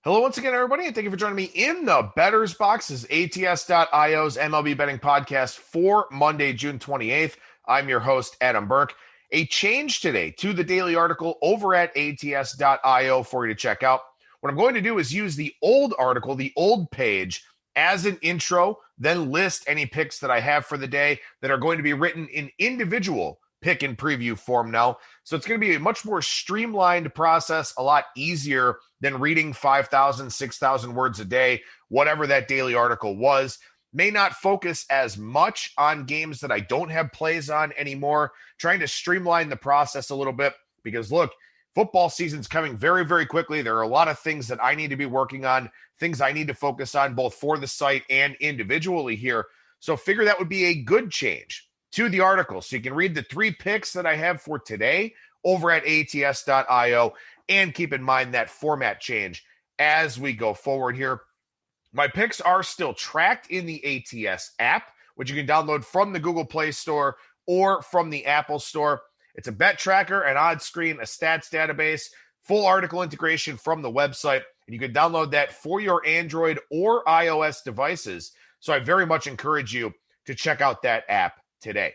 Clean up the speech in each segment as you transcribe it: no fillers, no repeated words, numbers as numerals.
Hello once again, everybody, and thank you for joining me in the Bettor's Box. This is ATS.io's MLB betting podcast for Monday, June 28th. I'm your host, Adam Burke. A change today to the daily article over at ATS.io for you to check out. What I'm going to do is use the old article, the old page, as an intro, then list any picks that I have for the day that are going to be written in individual pick and preview form now. So it's going to be a much more streamlined process, a lot easier than reading 5,000, 6,000 words a day, whatever that daily article was. May not focus as much on games that I don't have plays on anymore, trying to streamline the process a little bit because, look, football season's coming very, very quickly. There are a lot of things that I need to be working on, things I need to focus on both for the site and individually here. So figure that would be a good change to the article. So you can read the 3 picks that I have for today over at ATS.io, and keep in mind that format change as we go forward here. My picks are still tracked in the ATS app, which you can download from the Google Play Store or from the Apple Store. It's a bet tracker, an odds screen, a stats database, full article integration from the website, and you can download that for your Android or iOS devices. So I very much encourage you to check out that app today.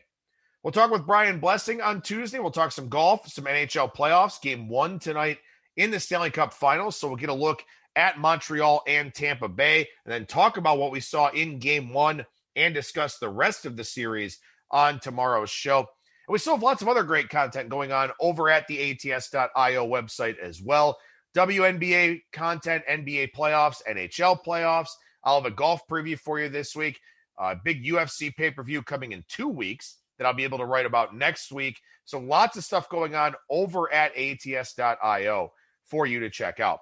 We'll talk with Brian Blessing on Tuesday. We'll talk some golf, some NHL playoffs. Game 1 tonight in the Stanley Cup Finals. So we'll get a look at Montreal and Tampa Bay, and then talk about what we saw in Game 1 and discuss the rest of the series on tomorrow's show. And we still have lots of other great content going on over at the ATS.io website as well. WNBA content, NBA playoffs, NHL playoffs. I'll have a golf preview for you this week. Big UFC pay-per-view coming in 2 weeks that I'll be able to write about next week. So lots of stuff going on over at ATS.io for you to check out.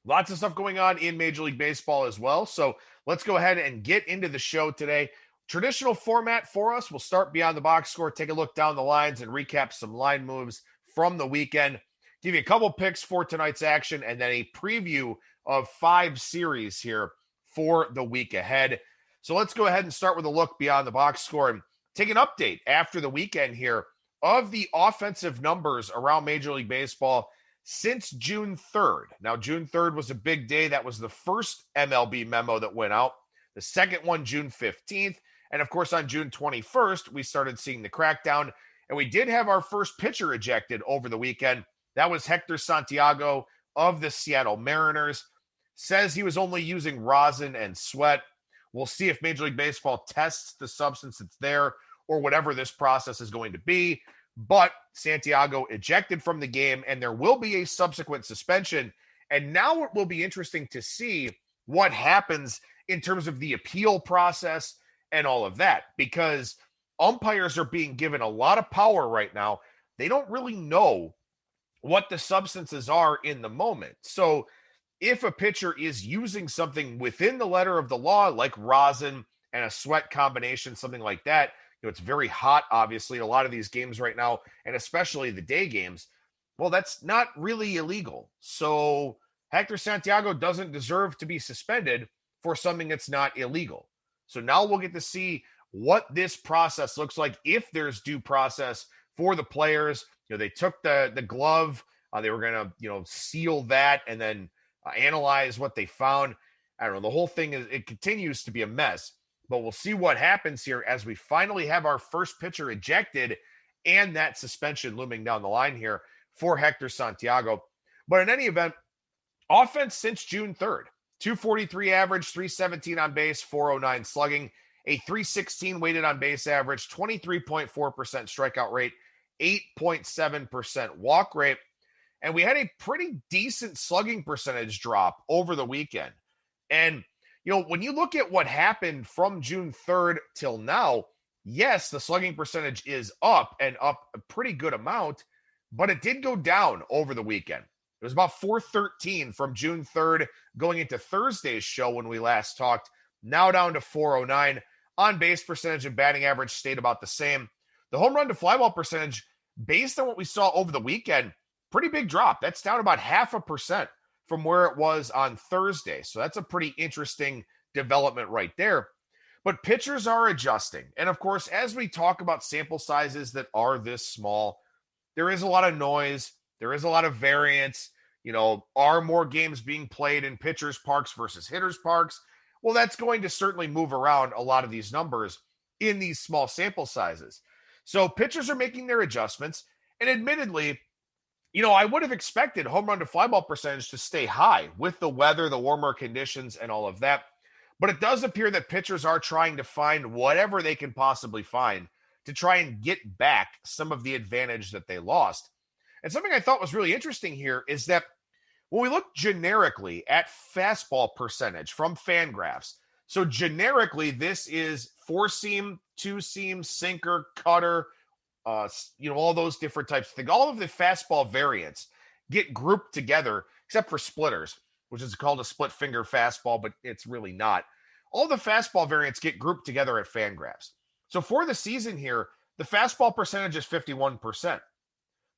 Lots of stuff going on in Major League Baseball as well. So let's go ahead and get into the show today. Traditional format for us. We'll start beyond the box score, take a look down the lines, and recap some line moves from the weekend. Give you a couple picks for tonight's action, and then a preview of 5 series here for the week ahead. So let's go ahead and start with a look beyond the box score and take an update after the weekend here of the offensive numbers around Major League Baseball since June 3rd. Now, June 3rd was a big day. That was the first MLB memo that went out. The second one, June 15th. And, of course, on June 21st, we started seeing the crackdown. And we did have our first pitcher ejected over the weekend. That was Hector Santiago of the Seattle Mariners. Says he was only using rosin and sweat. We'll see if Major League Baseball tests the substance that's there or whatever this process is going to be. But Santiago ejected from the game, and there will be a subsequent suspension. And now it will be interesting to see what happens in terms of the appeal process and all of that, because umpires are being given a lot of power right now. They don't really know what the substances are in the moment. So if a pitcher is using something within the letter of the law, like rosin and a sweat combination, something like that, it's very hot, obviously, a lot of these games right now, and especially the day games. Well, that's not really illegal. So Hector Santiago doesn't deserve to be suspended for something that's not illegal. So now we'll get to see what this process looks like, if there's due process for the players. They took the glove. They were going to, seal that and then analyze what they found. I don't know. The whole thing it continues to be a mess. But we'll see what happens here as we finally have our first pitcher ejected and that suspension looming down the line here for Hector Santiago. But in any event, offense since June 3rd, 243 average, 317 on base, 409 slugging, a 316 weighted on base average, 23.4% strikeout rate, 8.7% walk rate. And we had a pretty decent slugging percentage drop over the weekend. And when you look at what happened from June 3rd till now, yes, the slugging percentage is up and up a pretty good amount, but it did go down over the weekend. It was about 413 from June 3rd going into Thursday's show when we last talked, now down to 409. On base percentage and batting average stayed about the same. The home run to fly ball percentage, based on what we saw over the weekend, pretty big drop. That's down about 0.5% from where it was on Thursday. So that's a pretty interesting development right there. But pitchers are adjusting. And of course, as we talk about sample sizes that are this small, there is a lot of noise. There is a lot of variance. Are more games being played in pitchers' parks versus hitters' parks? Well, that's going to certainly move around a lot of these numbers in these small sample sizes. So pitchers are making their adjustments. And admittedly, I would have expected home run to fly ball percentage to stay high with the weather, the warmer conditions, and all of that. But it does appear that pitchers are trying to find whatever they can possibly find to try and get back some of the advantage that they lost. And something I thought was really interesting here is that when we look generically at fastball percentage from Fangraphs, so generically this is four-seam, two-seam, sinker, cutter, all those different types of things. All of the fastball variants get grouped together, except for splitters, which is called a split finger fastball, but it's really not. All the fastball variants get grouped together at Fangraphs. So for the season here, the fastball percentage is 51%.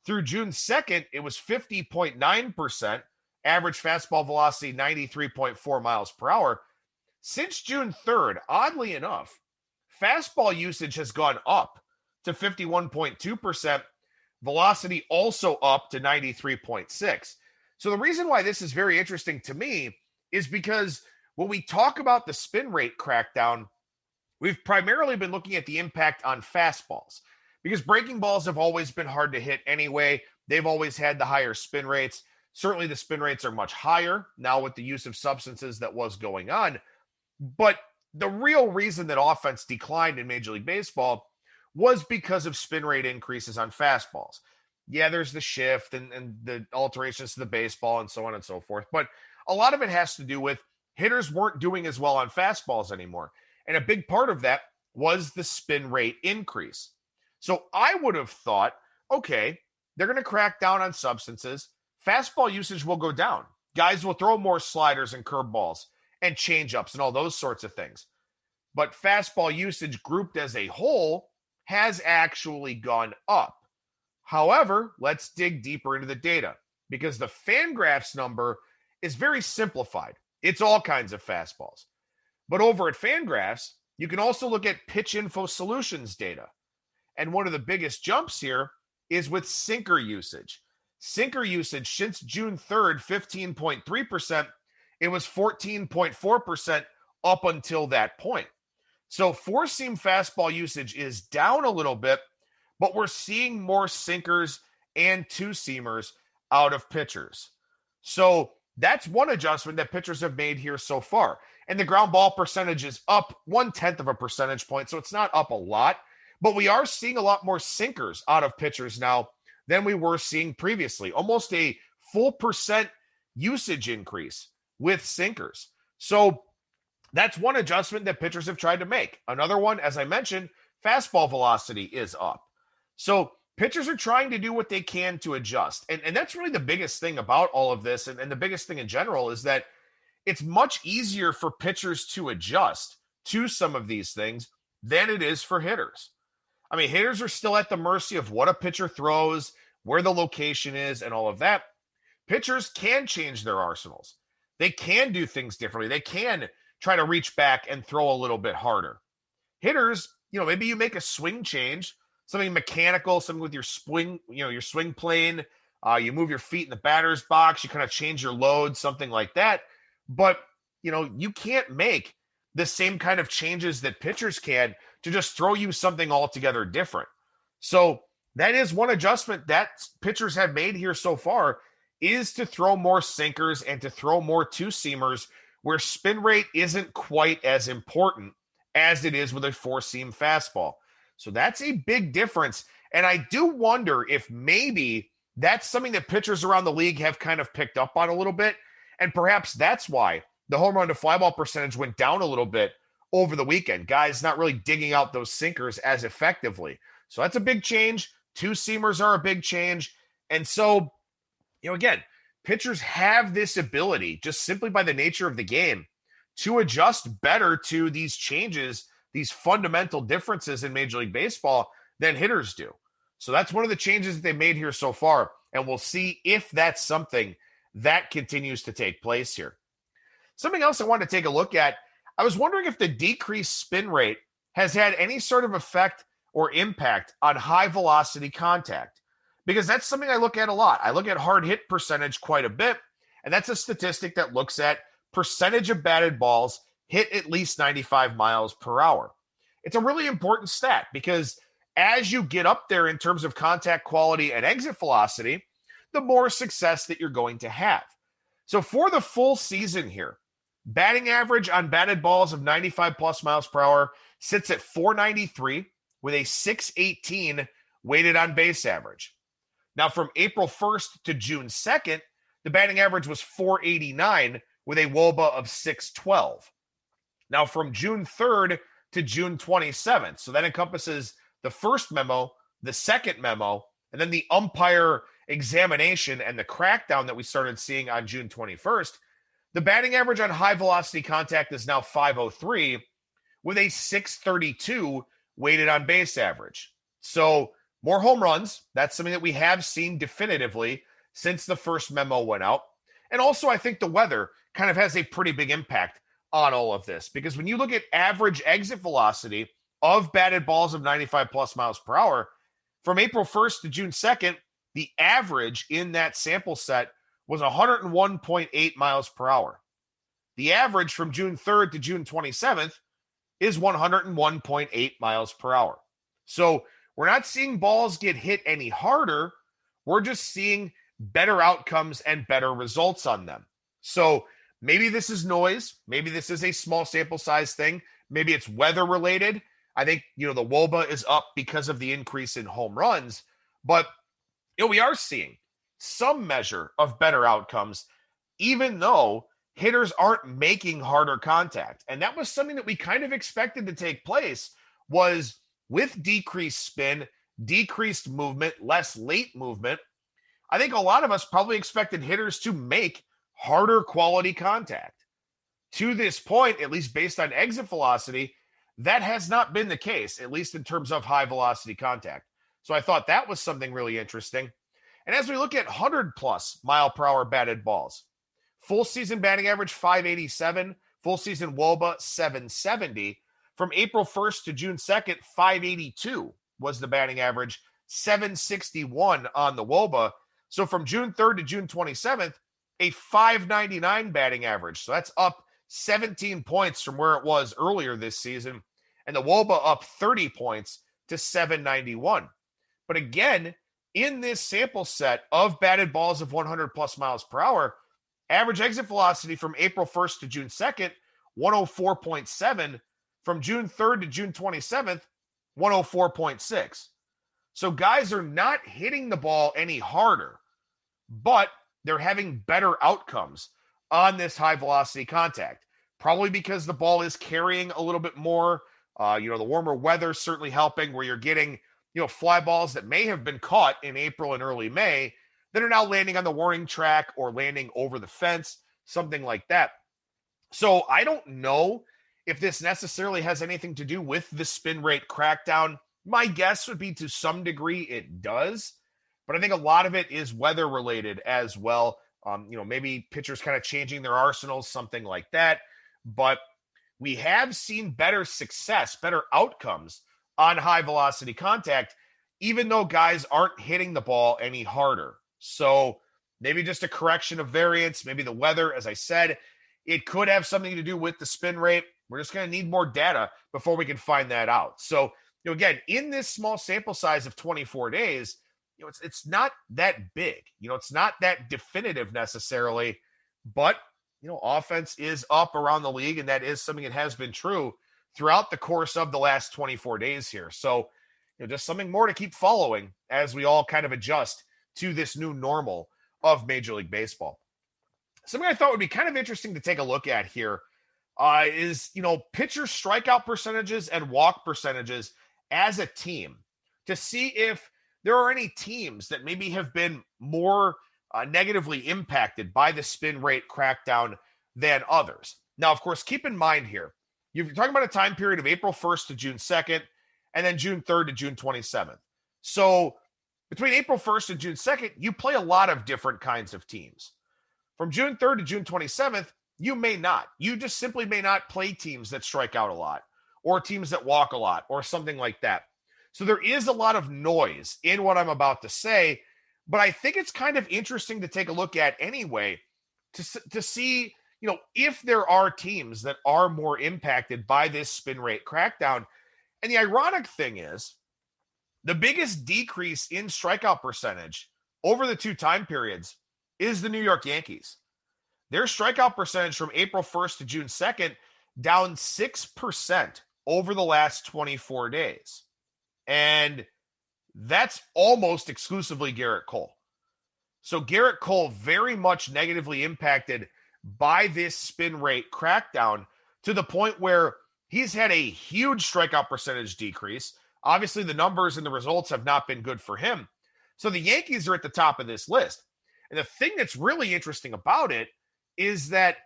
Through June 2nd, it was 50.9%, average fastball velocity 93.4 miles per hour. Since June 3rd, oddly enough, fastball usage has gone up to 51.2%, velocity also up to 93.6. So the reason why this is very interesting to me is because when we talk about the spin rate crackdown, we've primarily been looking at the impact on fastballs because breaking balls have always been hard to hit anyway. They've always had the higher spin rates. Certainly the spin rates are much higher now with the use of substances that was going on. But the real reason that offense declined in Major League Baseball was because of spin rate increases on fastballs. Yeah, there's the shift and the alterations to the baseball and so on and so forth. But a lot of it has to do with hitters weren't doing as well on fastballs anymore. And a big part of that was the spin rate increase. So I would have thought, okay, they're going to crack down on substances. Fastball usage will go down. Guys will throw more sliders and curveballs and changeups and all those sorts of things. But fastball usage grouped as a whole has actually gone up. However, let's dig deeper into the data because the Fangraphs number is very simplified. It's all kinds of fastballs. But over at Fangraphs, you can also look at Pitch Info Solutions data. And one of the biggest jumps here is with sinker usage. Sinker usage since June 3rd, 15.3%. It was 14.4% up until that point. So four-seam fastball usage is down a little bit, but we're seeing more sinkers and two-seamers out of pitchers. So that's one adjustment that pitchers have made here so far. And the ground ball percentage is up 0.1 of a percentage point, so it's not up a lot. But we are seeing a lot more sinkers out of pitchers now than we were seeing previously. Almost a full percent usage increase with sinkers. So that's one adjustment that pitchers have tried to make. Another one, as I mentioned, fastball velocity is up. So pitchers are trying to do what they can to adjust. And that's really the biggest thing about all of this. And the biggest thing in general is that it's much easier for pitchers to adjust to some of these things than it is for hitters. I mean, hitters are still at the mercy of what a pitcher throws, where the location is, and all of that. Pitchers can change their arsenals. They can do things differently. They can try to reach back and throw a little bit harder. Hitters, maybe you make a swing change, something mechanical, something with your swing, your swing plane. You move your feet in the batter's box. You kind of change your load, something like that. But, you can't make the same kind of changes that pitchers can to just throw you something altogether different. So that is one adjustment that pitchers have made here so far is to throw more sinkers and to throw more two-seamers where spin rate isn't quite as important as it is with a four-seam fastball. So that's a big difference. And I do wonder if maybe that's something that pitchers around the league have kind of picked up on a little bit. And perhaps that's why the home run to fly ball percentage went down a little bit over the weekend. Guys not really digging out those sinkers as effectively. So that's a big change. Two-seamers are a big change. And so, again, pitchers have this ability just simply by the nature of the game to adjust better to these changes, these fundamental differences in Major League Baseball than hitters do. So that's one of the changes that they made here so far. And we'll see if that's something that continues to take place here. Something else I wanted to take a look at, I was wondering if the decreased spin rate has had any sort of effect or impact on high velocity contact. because that's something I look at a lot. I look at hard hit percentage quite a bit, and that's a statistic that looks at percentage of batted balls hit at least 95 miles per hour. It's a really important stat because as you get up there in terms of contact quality and exit velocity, the more success that you're going to have. So for the full season here, batting average on batted balls of 95 plus miles per hour sits at 493 with a 618 weighted on base average. Now from April 1st to June 2nd, the batting average was 489 with a WOBA of 612. Now from June 3rd to June 27th, so that encompasses the first memo, the second memo, and then the umpire examination and the crackdown that we started seeing on June 21st, the batting average on high velocity contact is now 503 with a 632 weighted on base average. So more home runs. That's something that we have seen definitively since the first memo went out. And also, I think the weather kind of has a pretty big impact on all of this, because when you look at average exit velocity of batted balls of 95 plus miles per hour, from April 1st to June 2nd, the average in that sample set was 101.8 miles per hour. The average from June 3rd to June 27th is 101.8 miles per hour. So we're not seeing balls get hit any harder. We're just seeing better outcomes and better results on them. So maybe this is noise. Maybe this is a small sample size thing. Maybe it's weather related. I think, the WOBA is up because of the increase in home runs, but we are seeing some measure of better outcomes, even though hitters aren't making harder contact. And that was something that we kind of expected to take place, was with decreased spin, decreased movement, less late movement. I think a lot of us probably expected hitters to make harder quality contact. To this point, at least based on exit velocity, that has not been the case, at least in terms of high velocity contact. So I thought that was something really interesting. And as we look at 100 plus mile per hour batted balls, full season batting average 587, full season WOBA 770. From April 1st to June 2nd, 582 was the batting average, 761 on the WOBA. So from June 3rd to June 27th, a 599 batting average. So that's up 17 points from where it was earlier this season. And the WOBA up 30 points to 791. But again, in this sample set of batted balls of 100 plus miles per hour, average exit velocity from April 1st to June 2nd, 104.7. From June 3rd to June 27th, 104.6. So guys are not hitting the ball any harder, but they're having better outcomes on this high velocity contact. Probably because the ball is carrying a little bit more. The warmer weather certainly helping, where you're getting, fly balls that may have been caught in April and early May that are now landing on the warning track or landing over the fence, something like that. So I don't know if this necessarily has anything to do with the spin rate crackdown. My guess would be to some degree it does, but I think a lot of it is weather related as well. Maybe pitchers kind of changing their arsenals, something like that. But we have seen better success, better outcomes on high velocity contact, even though guys aren't hitting the ball any harder. So maybe just a correction of variance, maybe the weather, as I said, it could have something to do with the spin rate. We're just going to need more data before we can find that out. So, again, in this small sample size of 24 days, it's not that big. It's not that definitive necessarily, but, offense is up around the league, and that is something that has been true throughout the course of the last 24 days here. So, just something more to keep following as we all kind of adjust to this new normal of Major League Baseball. Something I thought would be kind of interesting to take a look at here is, pitcher strikeout percentages and walk percentages as a team, to see if there are any teams that maybe have been more negatively impacted by the spin rate crackdown than others. Now, of course, keep in mind here, you're talking about a time period of April 1st to June 2nd, and then June 3rd to June 27th. So between April 1st and June 2nd, you play a lot of different kinds of teams. From June 3rd to June 27th, you may not. You just simply may not play teams that strike out a lot, or teams that walk a lot, or something like that. So there is a lot of noise in what I'm about to say, But I think it's kind of interesting to take a look at anyway to see, if there are teams that are more impacted by this spin rate crackdown. And the ironic thing is the biggest decrease in strikeout percentage over the two time periods is the New York Yankees. Their strikeout percentage from April 1st to June 2nd down 6% over the last 24 days. And that's almost exclusively Garrett Cole. So Garrett Cole very much negatively impacted by this spin rate crackdown to the point where he's had a huge strikeout percentage decrease. Obviously, the numbers and the results have not been good for him. So the Yankees are at the top of this list. And the thing that's really interesting about it is that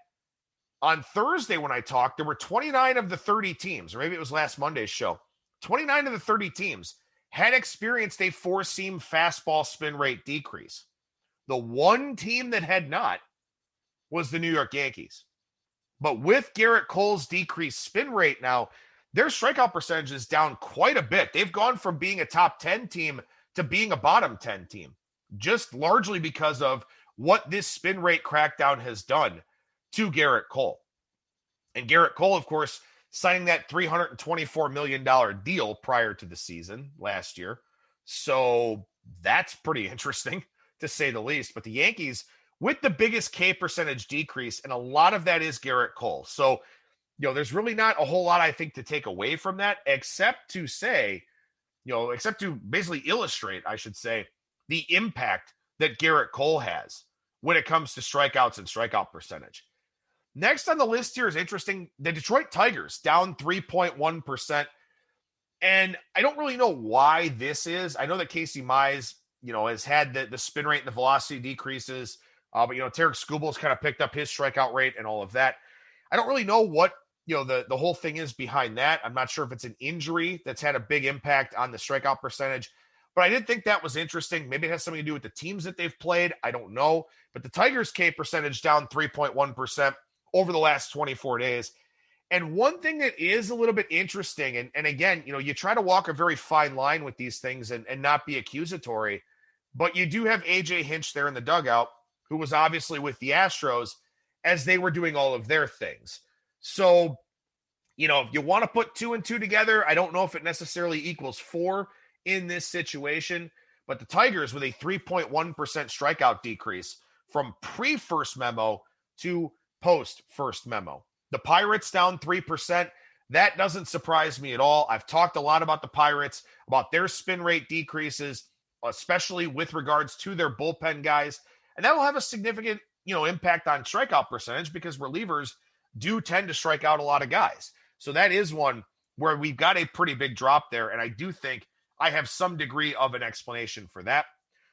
on Thursday when I talked, there were 29 of the 30 teams, or maybe it was last Monday's show, 29 of the 30 teams had experienced a four-seam fastball spin rate decrease. The one team that had not was the New York Yankees. But with Garrett Cole's decreased spin rate now, their strikeout percentage is down quite a bit. They've gone from being a top 10 team to being a bottom 10 team, just largely because of what this spin rate crackdown has done to Garrett Cole. And Garrett Cole, of course, signing that $324 million deal prior to the season last year. So that's pretty interesting, to say the least. But the Yankees, with the biggest K percentage decrease, and a lot of that is Garrett Cole. So, there's really not a whole lot, I think, to take away from that, except to say, except to basically illustrate, I should say, the impact that Garrett Cole has when it comes to strikeouts and strikeout percentage. Next on the list here is interesting. The Detroit Tigers down 3.1%. And I don't really know why this is. I know that Casey Mize, has had the spin rate and the velocity decreases. But, Tarek Skubal's kind of picked up his strikeout rate and all of that. I don't really know what, the whole thing is behind that. I'm not sure if it's an injury that's had a big impact on the strikeout percentage. But I did think that was interesting. Maybe it has something to do with the teams that they've played. I don't know. But the Tigers' K percentage down 3.1% over the last 24 days. And one thing that is a little bit interesting, and again, you try to walk a very fine line with these things and not be accusatory, but you do have AJ Hinch there in the dugout, who was obviously with the Astros as they were doing all of their things. So, if you want to put 2 and 2 together, I don't know if it necessarily equals 4 in this situation, but the Tigers with a 3.1% strikeout decrease from pre-first memo to post-first memo. The Pirates down 3%. That doesn't surprise me at all. I've talked a lot about the Pirates, about their spin rate decreases, especially with regards to their bullpen guys. And that will have a significant, impact on strikeout percentage because relievers do tend to strike out a lot of guys. So that is one where we've got a pretty big drop there. And I do think I have some degree of an explanation for that.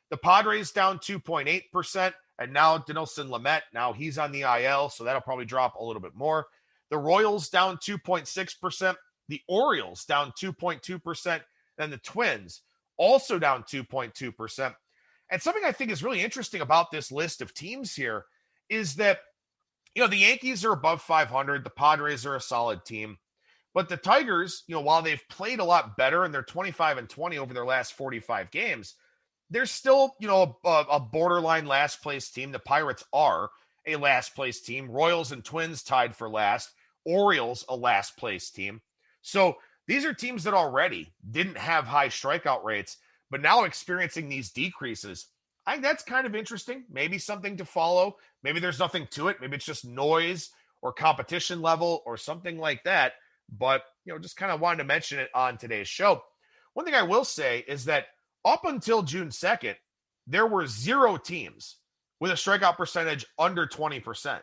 The Padres down 2.8%. And now Dinelson Lamet, now he's on the IL, so that'll probably drop a little bit more. The Royals down 2.6%. The Orioles down 2.2%. And the Twins also down 2.2%. And something I think is really interesting about this list of teams here is that, the Yankees are above 500. The Padres are a solid team. But the Tigers, while they've played a lot better and they're 25 and 20 over their last 45 games, they're still, a borderline last place team. The Pirates are a last place team. Royals and Twins tied for last. Orioles, a last place team. So these are teams that already didn't have high strikeout rates, but now experiencing these decreases. I think that's kind of interesting. Maybe something to follow. Maybe there's nothing to it. Maybe it's just noise or competition level or something like that. But, just kind of wanted to mention it on today's show. One thing I will say is that up until June 2nd, there were 0 teams with a strikeout percentage under 20%.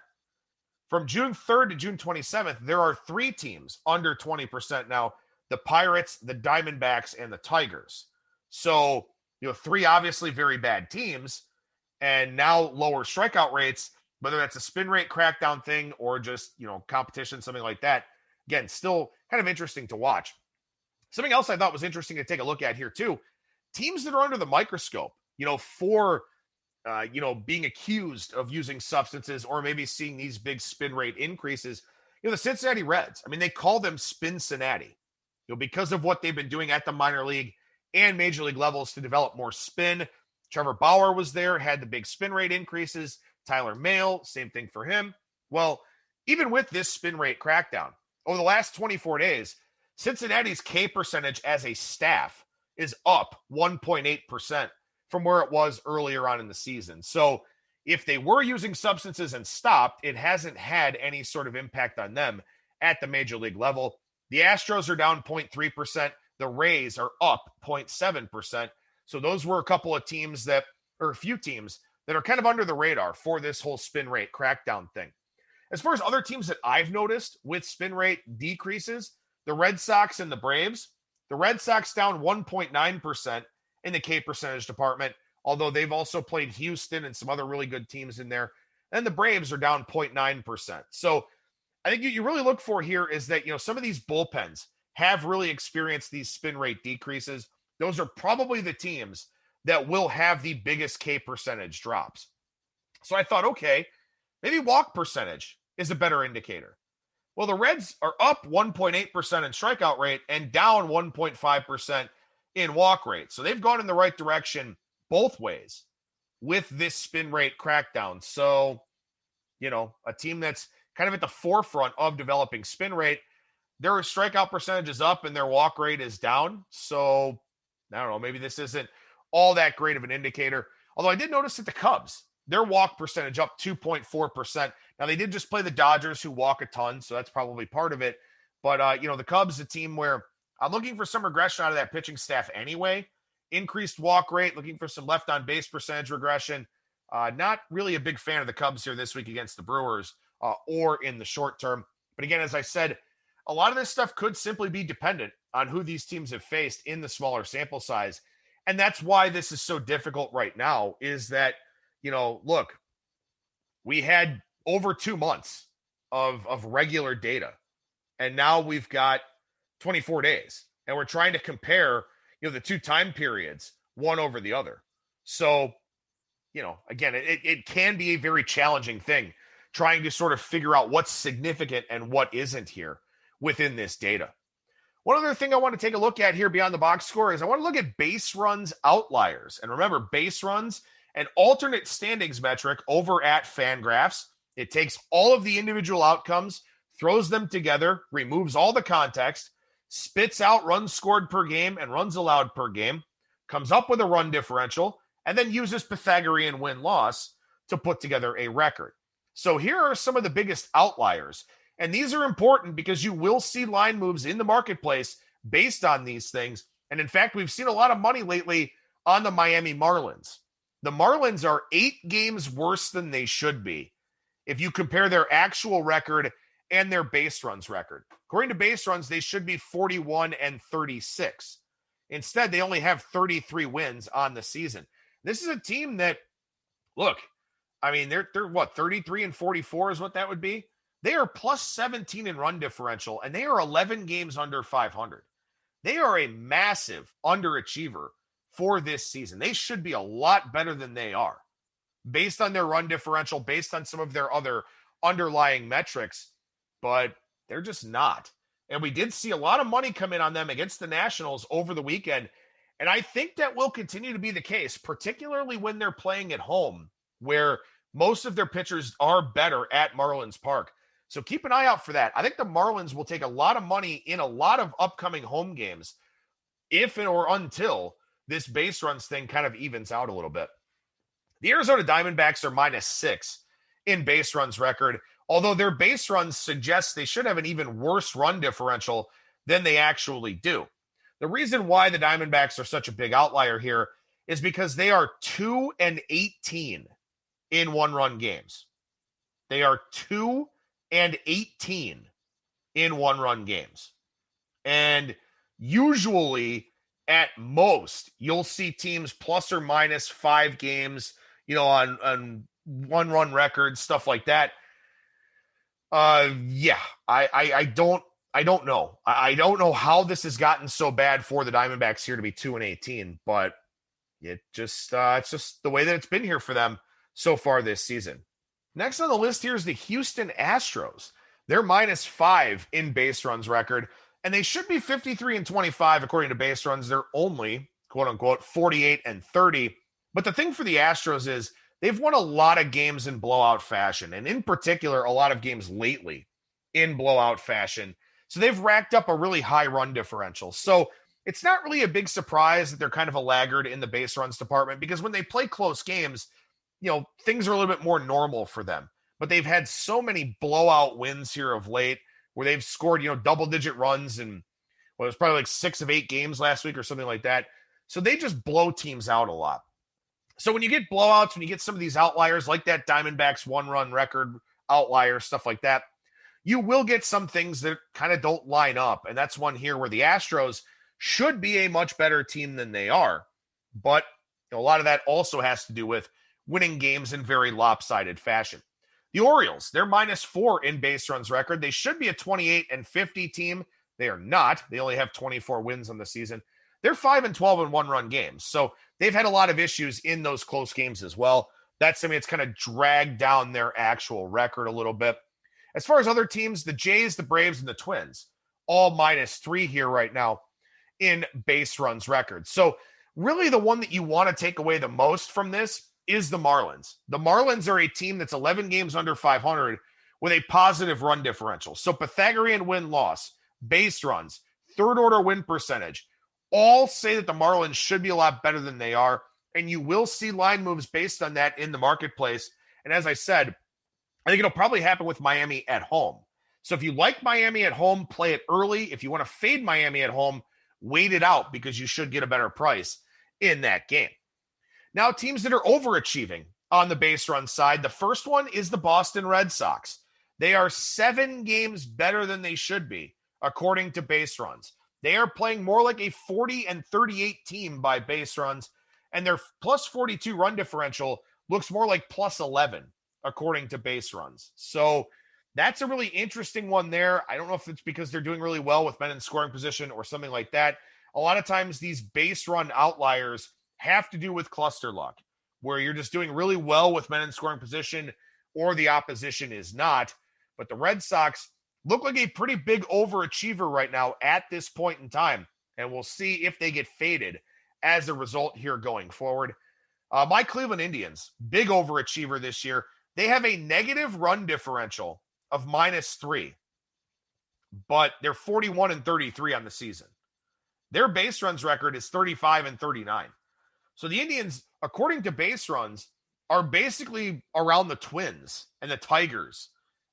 From June 3rd to June 27th, there are 3 teams under 20% now: the Pirates, the Diamondbacks, and the Tigers. So, 3 obviously very bad teams, and now lower strikeout rates, whether that's a spin rate crackdown thing or just, competition, something like that. Again, still kind of interesting to watch. Something else I thought was interesting to take a look at here too: teams that are under the microscope, for, being accused of using substances or maybe seeing these big spin rate increases. The Cincinnati Reds, they call them Spin-Cincinnati, because of what they've been doing at the minor league and major league levels to develop more spin, Trevor Bauer was there, had the big spin rate increases. Tyler Mahle, same thing for him. Well, even with this spin rate crackdown, over the last 24 days, Cincinnati's K percentage as a staff is up 1.8% from where it was earlier on in the season. So if they were using substances and stopped, it hasn't had any sort of impact on them at the major league level. The Astros are down 0.3%. The Rays are up 0.7%. So those were a couple of teams that, or a few teams that are kind of under the radar for this whole spin rate crackdown thing. As far as other teams that I've noticed with spin rate decreases, the Red Sox and the Braves, the Red Sox down 1.9% in the K percentage department, although they've also played Houston and some other really good teams in there. And the Braves are down 0.9%. So I think you really look for here is that, some of these bullpens have really experienced these spin rate decreases. Those are probably the teams that will have the biggest K percentage drops. So I thought, okay, maybe walk percentage is a better indicator. Well, the Reds are up 1.8% in strikeout rate and down 1.5% in walk rate. So they've gone in the right direction both ways with this spin rate crackdown. So, a team that's kind of at the forefront of developing spin rate, their strikeout percentage is up and their walk rate is down. So, I don't know, maybe this isn't all that great of an indicator. Although I did notice that the Cubs, their walk percentage up 2.4%. Now, they did just play the Dodgers, who walk a ton, so that's probably part of it. But, the Cubs, a team where I'm looking for some regression out of that pitching staff anyway. Increased walk rate, looking for some left on base percentage regression. Not really a big fan of the Cubs here this week against the Brewers or in the short term. But again, as I said, a lot of this stuff could simply be dependent on who these teams have faced in the smaller sample size. And that's why this is so difficult right now is that, look, we had over 2 months of regular data, and now we've got 24 days, and we're trying to compare, the two time periods, one over the other. So, again, it can be a very challenging thing trying to sort of figure out what's significant and what isn't here within this data. One other thing I want to take a look at here beyond the box score is I want to look at base runs outliers. And remember, base runs, an alternate standings metric over at Fangraphs. It takes all of the individual outcomes, throws them together, removes all the context, spits out runs scored per game and runs allowed per game, comes up with a run differential, and then uses Pythagorean win-loss to put together a record. So here are some of the biggest outliers. And these are important because you will see line moves in the marketplace based on these things. And in fact, we've seen a lot of money lately on the Miami Marlins. The Marlins are 8 games worse than they should be if you compare their actual record and their base runs record. According to base runs, they should be 41-36. Instead, they only have 33 wins on the season. This is a team that, look, I mean, they're what, 33-44 is what that would be? They are plus 17 in run differential, and they are 11 games under 500. They are a massive underachiever for this season. They should be a lot better than they are based on their run differential, based on some of their other underlying metrics, but they're just not. And we did see a lot of money come in on them against the Nationals over the weekend, and I think that will continue to be the case, particularly when they're playing at home, where most of their pitchers are better at Marlins Park. So keep an eye out for that. I think the Marlins will take a lot of money in a lot of upcoming home games if or until this base runs thing kind of evens out a little bit. The Arizona Diamondbacks are -6 in base runs record, although their base runs suggest they should have an even worse run differential than they actually do. The reason why the Diamondbacks are such a big outlier here is because they are 2-18 in one-run games. They are 2-18 in one-run games. And usually, at most, you'll see teams plus or minus 5 games, on one-run records, stuff like that. I don't know. I don't know how this has gotten so bad for the Diamondbacks here to be 2-18, but it's just the way that it's been here for them so far this season. Next on the list here is the Houston Astros. They're -5 in base runs record, and they should be 53-25 according to base runs. They're only, quote unquote, 48-30 But the thing for the Astros is they've won a lot of games in blowout fashion, and in particular, a lot of games lately in blowout fashion. So they've racked up a really high run differential. So it's not really a big surprise that they're kind of a laggard in the base runs department, because when they play close games, things are a little bit more normal for them. But they've had so many blowout wins here of late where they've scored, double-digit runs in, it was probably like 6 of 8 games last week or something like that. So they just blow teams out a lot. So when you get blowouts, when you get some of these outliers like that Diamondbacks 1-run record outlier, stuff like that, you will get some things that kind of don't line up. And that's one here where the Astros should be a much better team than they are. But a lot of that also has to do with winning games in very lopsided fashion. The Orioles, they're -4 in base runs record. They should be a 28-50 team. They are not. They only have 24 wins on the season. They're 5-12 in one-run games. So they've had a lot of issues in those close games as well. That's something that's kind of dragged down their actual record a little bit. As far as other teams, the Jays, the Braves, and the Twins, all -3 here right now in base runs record. So really the one that you want to take away the most from this is the Marlins. The Marlins are a team that's 11 games under 500 with a positive run differential. So Pythagorean win-loss, base runs, third-order win percentage, all say that the Marlins should be a lot better than they are, and you will see line moves based on that in the marketplace. And as I said, I think it'll probably happen with Miami at home. So if you like Miami at home, play it early. If you want to fade Miami at home, wait it out, because you should get a better price in that game. Now, teams that are overachieving on the base run side, the first one is the Boston Red Sox. They are 7 games better than they should be, according to base runs. They are playing more like a 40-38 team by base runs, and their +42 run differential looks more like +11, according to base runs. So that's a really interesting one there. I don't know if it's because they're doing really well with men in scoring position or something like that. A lot of times these base run outliers have to do with cluster luck, where you're just doing really well with men in scoring position or the opposition is not. But the Red Sox look like a pretty big overachiever right now at this point in time, and we'll see if they get faded as a result here going forward. My Cleveland Indians, big overachiever this year. They have a negative run differential of -3, but they're 41-33 on the season. Their base runs record is 35-39. So the Indians, according to base runs, are basically around the Twins and the Tigers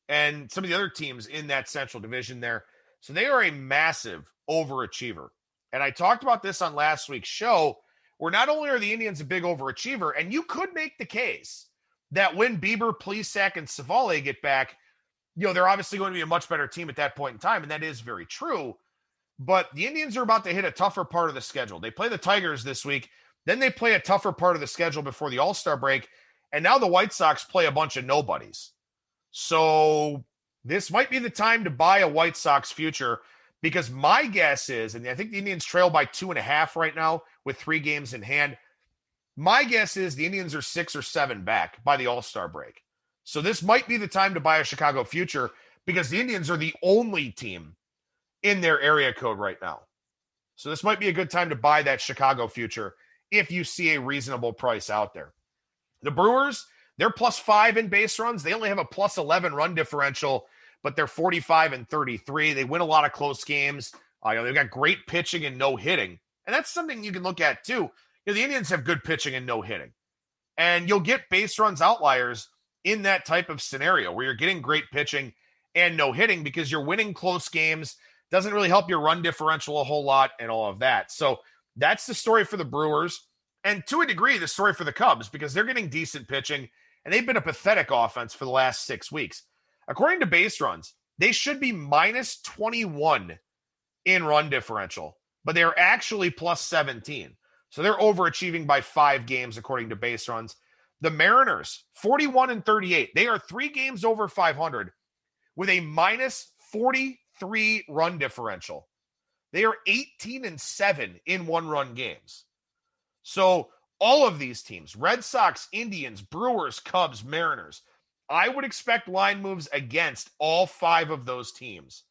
and some of the other teams in that Central Division there. So they are a massive overachiever. And I talked about this on last week's show, where not only are the Indians a big overachiever, and you could make the case that when Bieber, Plesac, and Savale get back, they're obviously going to be a much better team at that point in time, and that is very true. But the Indians are about to hit a tougher part of the schedule. They play the Tigers this week. Then they play a tougher part of the schedule before the All-Star break. And now the White Sox play a bunch of nobodies. So this might be the time to buy a White Sox future, because my guess is, and I think the Indians trail by 2.5 right now with 3 games in hand. My guess is the Indians are 6 or 7 back by the All-Star break. So this might be the time to buy a Chicago future, because the Indians are the only team in their area code right now. So this might be a good time to buy that Chicago future if you see a reasonable price out there. The Brewers, they're +5 in base runs. They only have a +11 run differential, but they're 45-33. They win a lot of close games. They've got great pitching and no hitting. And that's something you can look at too. The Indians have good pitching and no hitting. And you'll get base runs outliers in that type of scenario where you're getting great pitching and no hitting, because you're winning close games. Doesn't really help your run differential a whole lot and all of that. So that's the story for the Brewers, and to a degree, the story for the Cubs, because they're getting decent pitching, and they've been a pathetic offense for the last 6 weeks. According to base runs, they should be -21 in run differential, but they're actually +17. So they're overachieving by 5 games, according to base runs. The Mariners, 41-38. They are 3 games over 500 with a -43 run differential. They are 18-7 in one-run games. So all of these teams, Red Sox, Indians, Brewers, Cubs, Mariners, I would expect line moves against all 5 of those teams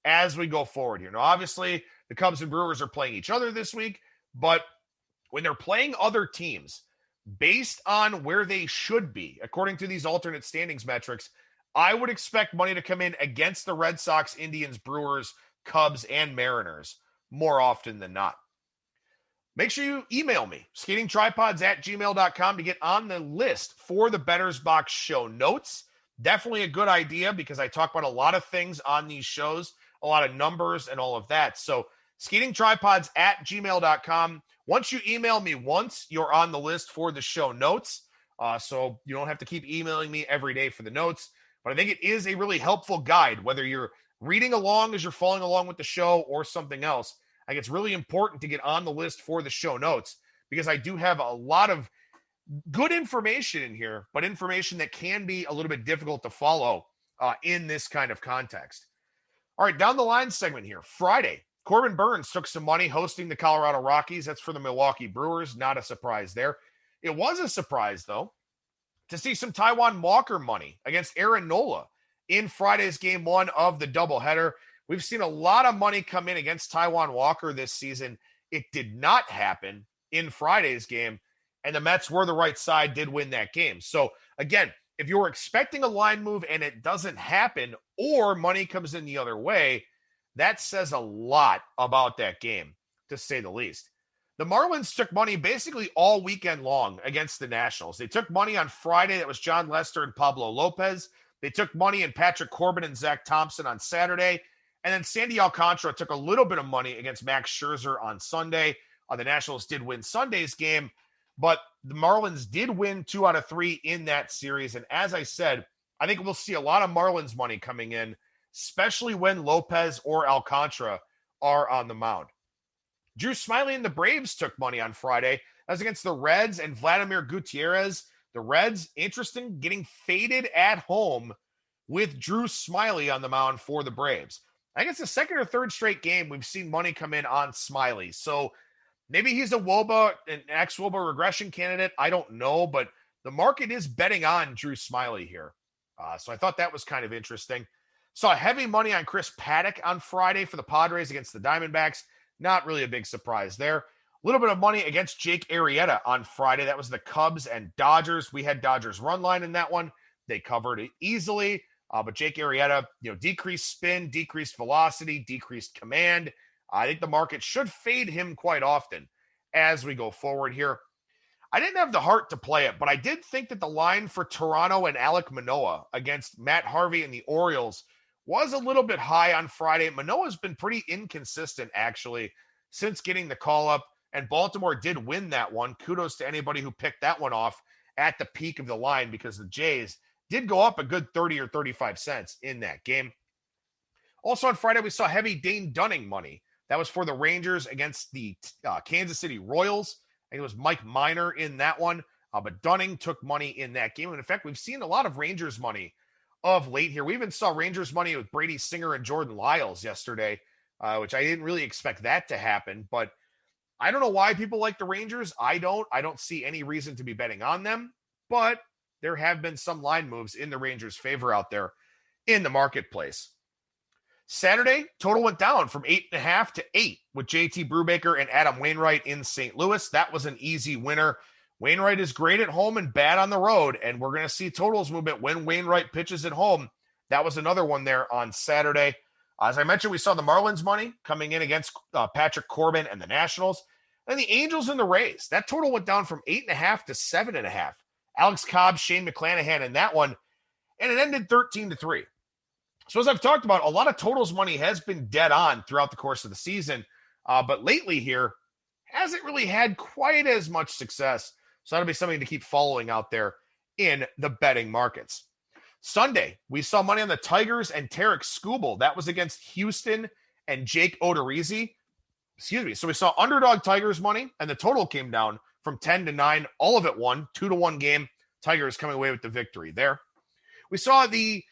as we go forward here. Now, obviously, the Cubs and Brewers are playing each other this week, but when they're playing other teams, based on where they should be, according to these alternate standings metrics, I would expect money to come in against the Red Sox, Indians, Brewers, Cubs, and Mariners more often than not. Make sure you email me, skatingtripods@gmail.com, to get on the list for the Bettor's Box show notes. Definitely a good idea because I talk about a lot of things on these shows, a lot of numbers and all of that. So skatingtripods@gmail.com. Once you email me once, you're on the list for the show notes. So you don't have to keep emailing me every day for the notes. But I think it is a really helpful guide, whether you're reading along as you're following along with the show or something else. I think it's really important to get on the list for the show notes because I do have a lot of good information in here, but information that can be a little bit difficult to follow in this kind of context. All right, down the line segment here. Friday, Corbin Burnes took some money hosting the Colorado Rockies. That's for the Milwaukee Brewers. Not a surprise there. It was a surprise, though, to see some Taijuan Walker money against Aaron Nola in Friday's game one of the doubleheader. We've seen a lot of money come in against Taijuan Walker this season. It did not happen in Friday's game, and the Mets were the right side, did win that game. So, again, if you're expecting a line move and it doesn't happen or money comes in the other way, that says a lot about that game, to say the least. The Marlins took money basically all weekend long against the Nationals. They took money on Friday. That was John Lester and Pablo Lopez. They took money in Patrick Corbin and Zach Thompson on Saturday. And then Sandy Alcantara took a little bit of money against Max Scherzer on Sunday. The Nationals did win Sunday's game, but the Marlins did win 2 out of 3 in that series. And as I said, I think we'll see a lot of Marlins money coming in, especially when Lopez or Alcantara are on the mound. Drew Smyly and the Braves took money on Friday. That was against the Reds and Vladimir Gutierrez. The Reds, interesting, getting faded at home with Drew Smyly on the mound for the Braves. I think it's the second or third straight game we've seen money come in on Smyly. So maybe he's an ex-Woba regression candidate. I don't know, but the market is betting on Drew Smyly here. So I thought that was kind of interesting. Saw heavy money on Chris Paddock on Friday for the Padres against the Diamondbacks. Not really a big surprise there. A little bit of money against Jake Arrieta on Friday. That was the Cubs and Dodgers. We had Dodgers run line in that one. They covered it easily. But Jake Arrieta, decreased spin, decreased velocity, decreased command. I think the market should fade him quite often as we go forward here. I didn't have the heart to play it, but I did think that the line for Toronto and Alek Manoah against Matt Harvey and the Orioles was a little bit high on Friday. Manoah's been pretty inconsistent, actually, since getting the call-up, and Baltimore did win that one. Kudos to anybody who picked that one off at the peak of the line because the Jays did go up a good 30 or 35 cents in that game. Also on Friday, we saw heavy Dane Dunning money. That was for the Rangers against the Kansas City Royals. I think it was Mike Minor in that one, but Dunning took money in that game. And in fact, we've seen a lot of Rangers money of late here. We even saw Rangers money with Brady Singer and Jordan Lyles yesterday, which I didn't really expect that to happen. But I don't know why people like the Rangers. I don't see any reason to be betting on them. But there have been some line moves in the Rangers' favor out there in the marketplace. Saturday, total went down from 8.5 to 8 with JT Brubaker and Adam Wainwright in St. Louis. That was an easy winner. Wainwright is great at home and bad on the road, and we're going to see totals movement when Wainwright pitches at home. That was another one there on Saturday. As I mentioned, we saw the Marlins money coming in against Patrick Corbin and the Nationals. And the Angels and the Rays. That total went down from 8.5 to 7.5. Alex Cobb, Shane McClanahan in that one, and it ended 13-3. So as I've talked about, a lot of totals money has been dead on throughout the course of the season, but lately here hasn't really had quite as much success. So that'll be something to keep following out there in the betting markets. Sunday, we saw money on the Tigers and Tarek Skubal. That was against Houston and Jake Odorizzi. So we saw underdog Tigers money, and the total came down from 10 to 9. All of it won, 2-1 game. Tigers coming away with the victory there. We saw the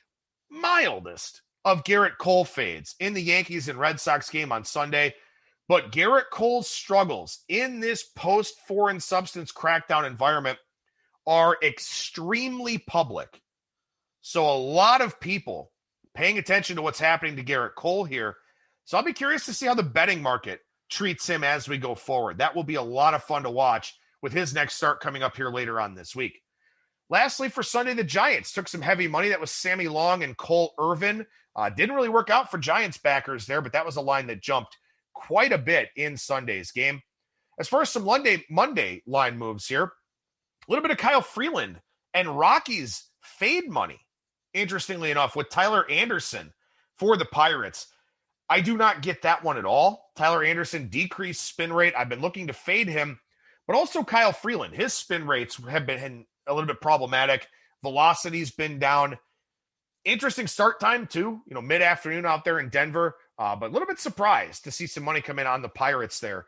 mildest of Garrett Cole fades in the Yankees and Red Sox game on Sunday. But Garrett Cole's struggles in this post-foreign substance crackdown environment are extremely public. So a lot of people paying attention to what's happening to Garrett Cole here. So I'll be curious to see how the betting market treats him as we go forward. That will be a lot of fun to watch with his next start coming up here later on this week. Lastly, for Sunday, the Giants took some heavy money. That was Sammy Long and Cole Irvin. Didn't really work out for Giants backers there, but that was a line that jumped quite a bit in Sunday's game. As far as some Monday line moves here, a little bit of Kyle Freeland and Rockies fade money, interestingly enough, with Tyler Anderson for the Pirates. I do not get that one at all. Tyler Anderson decreased spin rate. I've been looking to fade him, but also Kyle Freeland. His spin rates have been a little bit problematic. Velocity's been down. Interesting start time, too. Mid-afternoon out there in Denver, but a little bit surprised to see some money come in on the Pirates there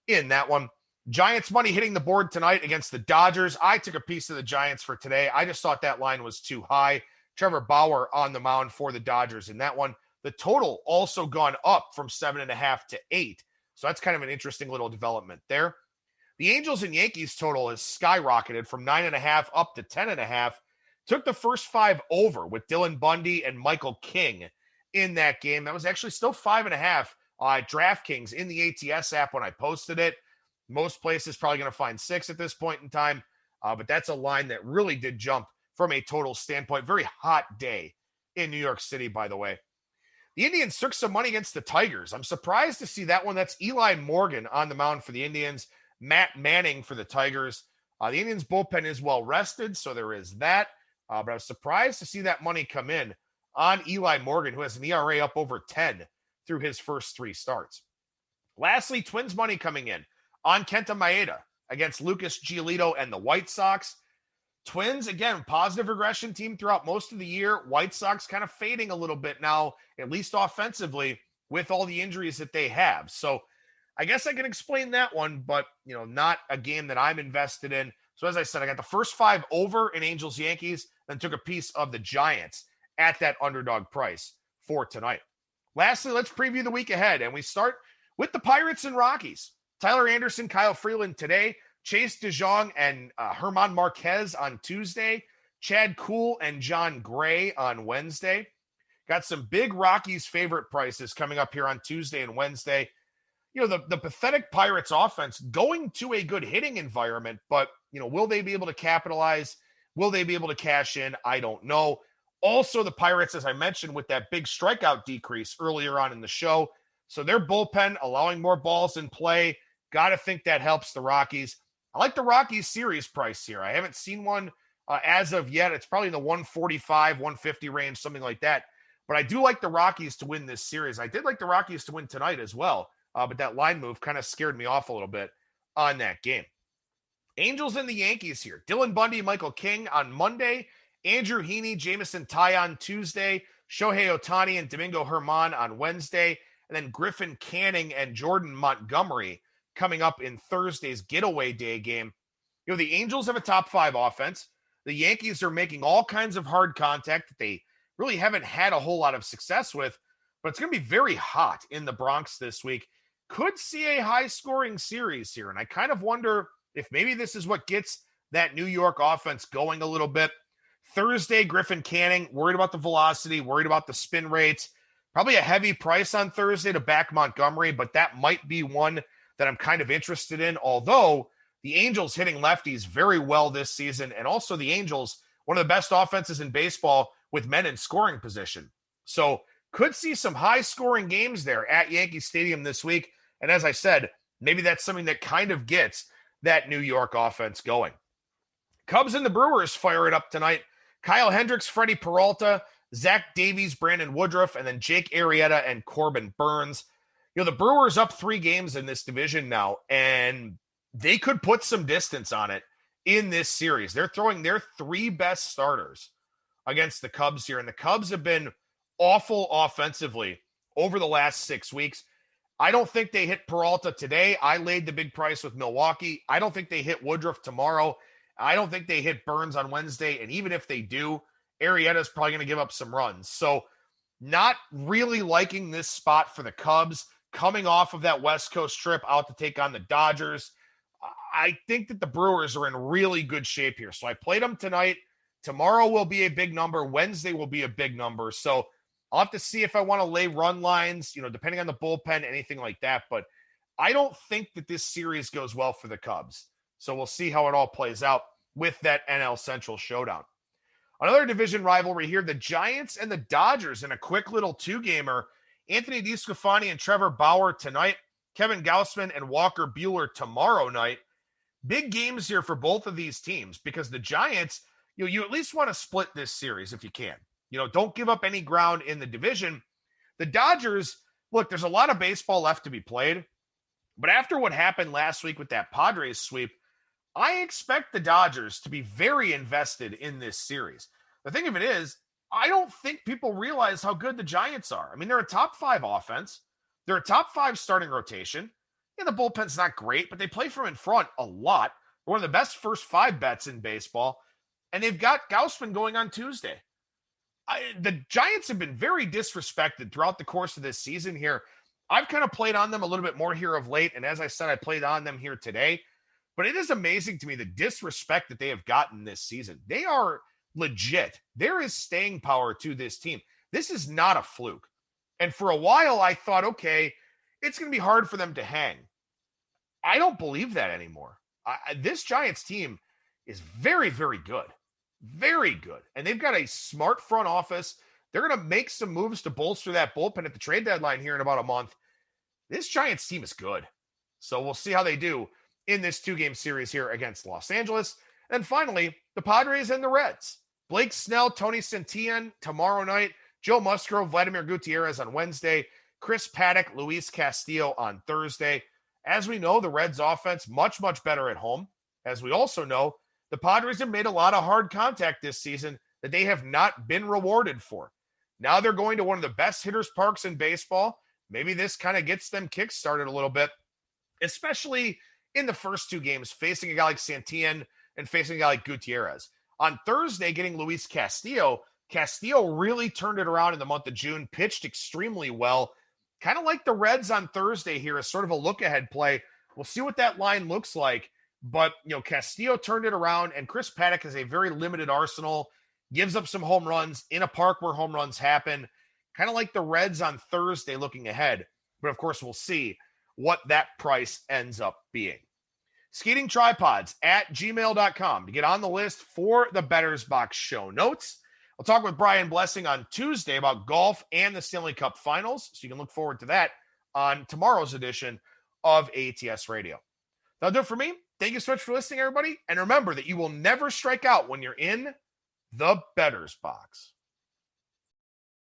in that one. Giants money hitting the board tonight against the Dodgers. I took a piece of the Giants for today. I just thought that line was too high. Trevor Bauer on the mound for the Dodgers in that one. The total also gone up from 7.5 to 8. So that's kind of an interesting little development there. The Angels and Yankees total has skyrocketed from 9.5 up to 10.5. Took the first 5 over with Dylan Bundy and Michael King in that game. That was actually still 5.5 at DraftKings in the ATS app when I posted it. Most places probably going to find 6 at this point in time, but that's a line that really did jump from a total standpoint. Very hot day in New York City, by the way. The Indians took some money against the Tigers. I'm surprised to see that one. That's Eli Morgan on the mound for the Indians. Matt Manning for the Tigers. The Indians bullpen is well rested, so there is that. But I was surprised to see that money come in on Eli Morgan, who has an ERA up over 10 through his first 3 starts. Lastly, Twins money coming in on Kenta Maeda against Lucas Giolito and the White Sox. Twins, again, positive regression team throughout most of the year. White Sox kind of fading a little bit now, at least offensively, with all the injuries that they have. So I guess I can explain that one, but, not a game that I'm invested in. So as I said, I got the first 5 over in Angels-Yankees, then took a piece of the Giants at that underdog price for tonight. Lastly, let's preview the week ahead, and we start with the Pirates and Rockies. Tyler Anderson, Kyle Freeland today, Chase DeJong and Herman Marquez on Tuesday, Chad Kuhl and John Gray on Wednesday. Got some big Rockies favorite prices coming up here on Tuesday and Wednesday. The pathetic Pirates offense going to a good hitting environment, but, will they be able to capitalize? Will they be able to cash in? I don't know. Also, the Pirates, as I mentioned, with that big strikeout decrease earlier on in the show. So their bullpen allowing more balls in play. Got to think that helps the Rockies. I like the Rockies series price here. I haven't seen one as of yet. It's probably in the 145, 150 range, something like that. But I do like the Rockies to win this series. I did like the Rockies to win tonight as well. But that line move kind of scared me off a little bit on that game. Angels and the Yankees here. Dylan Bundy, Michael King on Monday. Andrew Heaney, Jameson Tai on Tuesday. Shohei Ohtani and Domingo Germán on Wednesday. And then Griffin Canning and Jordan Montgomery coming up in Thursday's getaway day game. The Angels have a top 5 offense. The Yankees are making all kinds of hard contact that they really haven't had a whole lot of success with. But it's going to be very hot in the Bronx this week. Could see a high-scoring series here, and I kind of wonder if maybe this is what gets that New York offense going a little bit. Thursday, Griffin Canning, worried about the velocity, worried about the spin rates. Probably a heavy price on Thursday to back Montgomery, but that might be one that I'm kind of interested in, although the Angels hitting lefties very well this season, and also the Angels, one of the best offenses in baseball with men in scoring position. So could see some high-scoring games there at Yankee Stadium this week. And as I said, maybe that's something that kind of gets that New York offense going. Cubs and the Brewers fire it up tonight. Kyle Hendricks, Freddie Peralta, Zach Davies, Brandon Woodruff, and then Jake Arrieta and Corbin Burns. The Brewers up 3 games in this division now, and they could put some distance on it in this series. They're throwing their 3 best starters against the Cubs here, and the Cubs have been awful offensively over the last 6 weeks. I don't think they hit Peralta today. I laid the big price with Milwaukee. I don't think they hit Woodruff tomorrow. I don't think they hit Burns on Wednesday. And even if they do, Arrieta is probably going to give up some runs. So not really liking this spot for the Cubs coming off of that West Coast trip out to take on the Dodgers. I think that the Brewers are in really good shape here. So I played them tonight. Tomorrow will be a big number. Wednesday will be a big number. So I'll have to see if I want to lay run lines, depending on the bullpen, anything like that. But I don't think that this series goes well for the Cubs. So we'll see how it all plays out with that NL Central showdown. Another division rivalry here, the Giants and the Dodgers in a quick little two-gamer. Anthony DeSclafani and Trevor Bauer tonight, Kevin Gausman and Walker Buehler tomorrow night. Big games here for both of these teams because the Giants, you at least want to split this series if you can. Don't give up any ground in the division. The Dodgers, look, there's a lot of baseball left to be played, but after what happened last week with that Padres sweep, I expect the Dodgers to be very invested in this series. The thing of it is, I don't think people realize how good the Giants are. I mean, they're a top 5 offense. They're a top 5 starting rotation. Yeah, the bullpen's not great, but they play from in front a lot. They're one of the best first 5 bets in baseball. And they've got Gausman going on Tuesday. The Giants have been very disrespected throughout the course of this season here. I've kind of played on them a little bit more here of late. And as I said, I played on them here today. But it is amazing to me the disrespect that they have gotten this season. They are legit. There is staying power to this team. This is not a fluke. And for a while, I thought, okay, it's going to be hard for them to hang. I don't believe that anymore. This Giants team is very, very good. Very good. And they've got a smart front office. They're going to make some moves to bolster that bullpen at the trade deadline here in about a month. This Giants team is good. So we'll see how they do in this 2-game series here against Los Angeles. And finally, the Padres and the Reds. Blake Snell, Tony Santillan tomorrow night. Joe Musgrove, Vladimir Gutierrez on Wednesday. Chris Paddock, Luis Castillo on Thursday. As we know, the Reds offense much, much better at home. As we also know, the Padres have made a lot of hard contact this season that they have not been rewarded for. Now they're going to one of the best hitters parks in baseball. Maybe this kind of gets them kick-started a little bit, especially in the first 2 games, facing a guy like Santillan and facing a guy like Gutierrez. On Thursday, getting Luis Castillo really turned it around in the month of June, pitched extremely well. Kind of like the Reds on Thursday here as sort of a look-ahead play. We'll see what that line looks like. But, Castillo turned it around, and Chris Paddock has a very limited arsenal, gives up some home runs in a park where home runs happen. Kind of like the Reds on Thursday looking ahead. But, of course, we'll see what that price ends up being. Skating tripods at gmail.com to get on the list for the Bettor's Box show notes. I'll talk with Brian Blessing on Tuesday about golf and the Stanley Cup Finals, so you can look forward to that on tomorrow's edition of ATS Radio. That'll do it for me. Thank you so much for listening, everybody. And remember that you will never strike out when you're in the Bettor's Box.